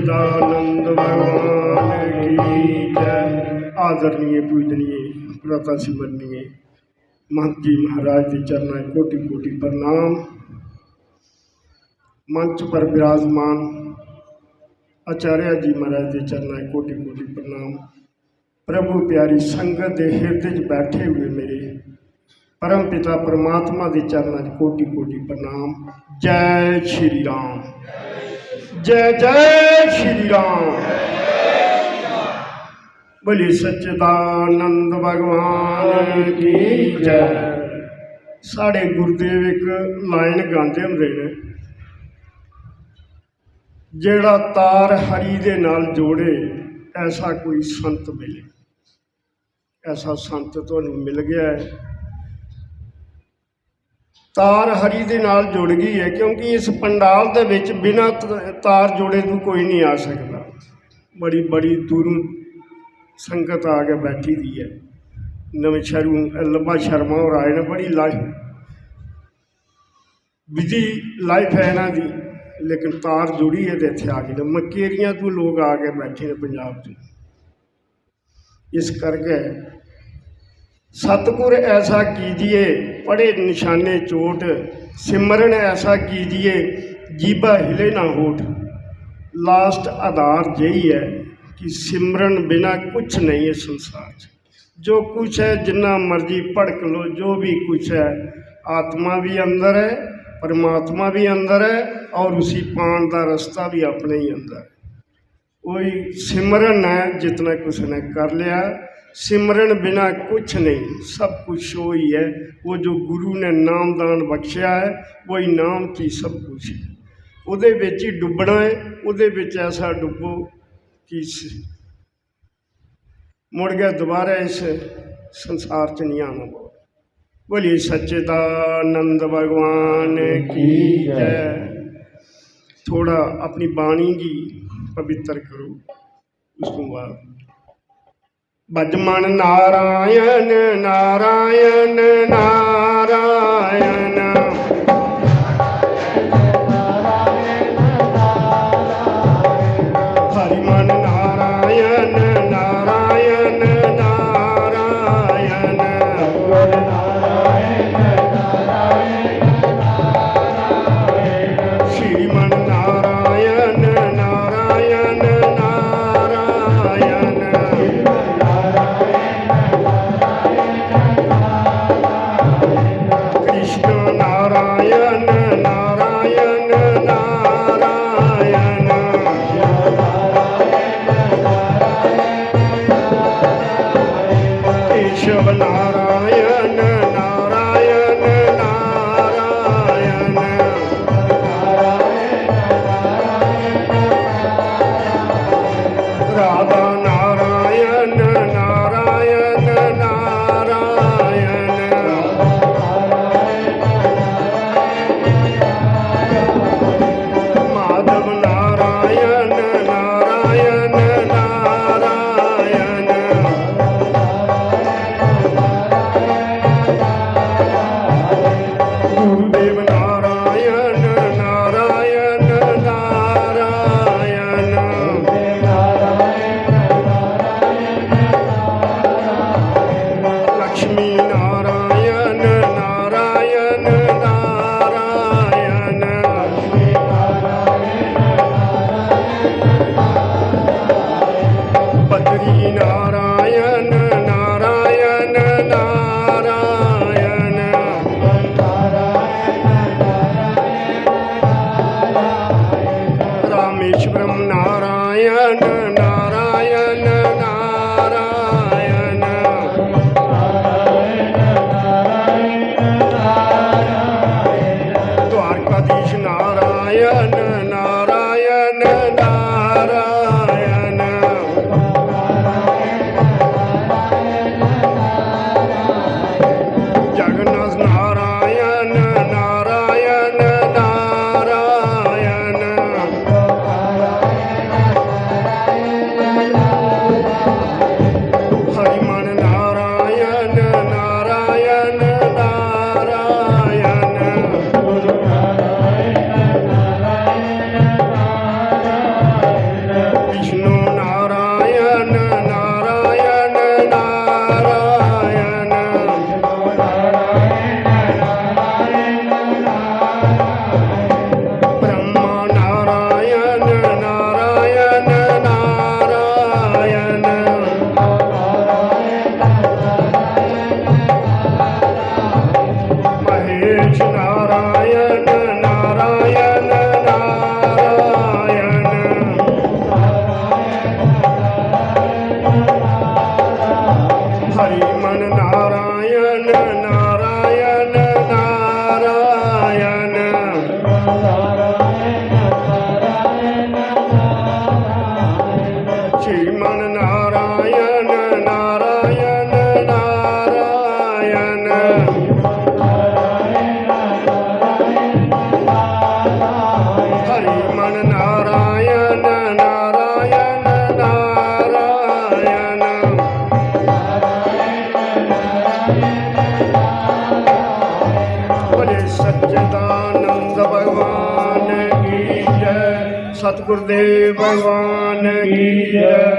सच्चिदानंद भगवान की जय। आदरणीय पूजनीय प्रता सिमरनीय महंत जी महाराज के चरणों कोटि कोटि प्रणाम। मंच पर विराजमान आचार्य जी महाराज के चरणों कोटि कोटि प्रणाम। प्रभु प्यारी संगत के हृदय बैठे हुए मेरे परम पिता परमात्मा के चरणों कोटि कोटि प्रणाम। जय श्री राम, जय जय श्री राम। बोलिए सच्चिदानंद भगवान की जय। साढ़े गुरुदेव एक लाइन गाते होंगे ने, जेड़ा तार हरि दे नाल जोड़े ऐसा कोई संत मिले। ऐसा संत तुहानू मिल गया है। तार हरि दे नाल जुड़ गई है, क्योंकि इस पंडाल दे विच बिना तार जोड़े तो कोई नहीं आ सकता। बड़ी बड़ी दूरों संगत आके बैठी दी है। नवे शहरों लब्बा शर्मा और आए ने। बड़ी बिजी लाइफ है इन्हां दी, लेकिन तार जुड़ी है तो इत्थे आ गए। मकेरियां तो लोग आके बैठे ने पंजाब तो। इस करके सतगुर ऐसा कीजिए पड़े निशाने चोट, सिमरन ऐसा कीजिए जीबा हिले ना होठ। लास्ट आधार यही है कि सिमरन बिना कुछ नहीं है संसार। जो कुछ है जिन्ना मर्जी भड़क लो, जो भी कुछ है आत्मा भी अंदर है, परमात्मा भी अंदर है, और उसी पान का रास्ता भी अपने ही अंदर है। वही सिमरन है जितना कुछ ने कर लिया। सिमरन बिना कुछ नहीं, सब कुछ वही है। वो जो गुरु ने नामदान बख्शिया है वही नाम की सब कुछ है। उहदे विच ही डुबना है। उहदे विच ऐसा डुबो कि मुड़ गया दोबारा इस संसार च नहीं आना। बोलिए सच्चिदानंद भगवान की जय। थोड़ा अपनी बाणी की पवित्र करो। उसके बाद भजमन नारायण नारायण नारायण, हरिमन नारायण नारायण नारायण, श्रीमन नारायण नारायण नारायण, कृष्ण नारायण नारायण नारायण, केशव नारायण नारायण नारायण, राधा नारायण नारायण नारायण, माधव नारायण नारायण नारायण, गुरुदेव नारायण नारायण नारायण, लक्ष्मी नारायण नारायण नारायण, बद्री नारायण नारायण नारायण, रामेश्वरम नारायण नारायण नारायण, द्वारकाधीश नारायण नारायण नारायण, जगन्नाथ नारायण नारायण नारायण, बोले सच्चिदानंद भगवान की जय। सतगुरुदेव भगवान की जय।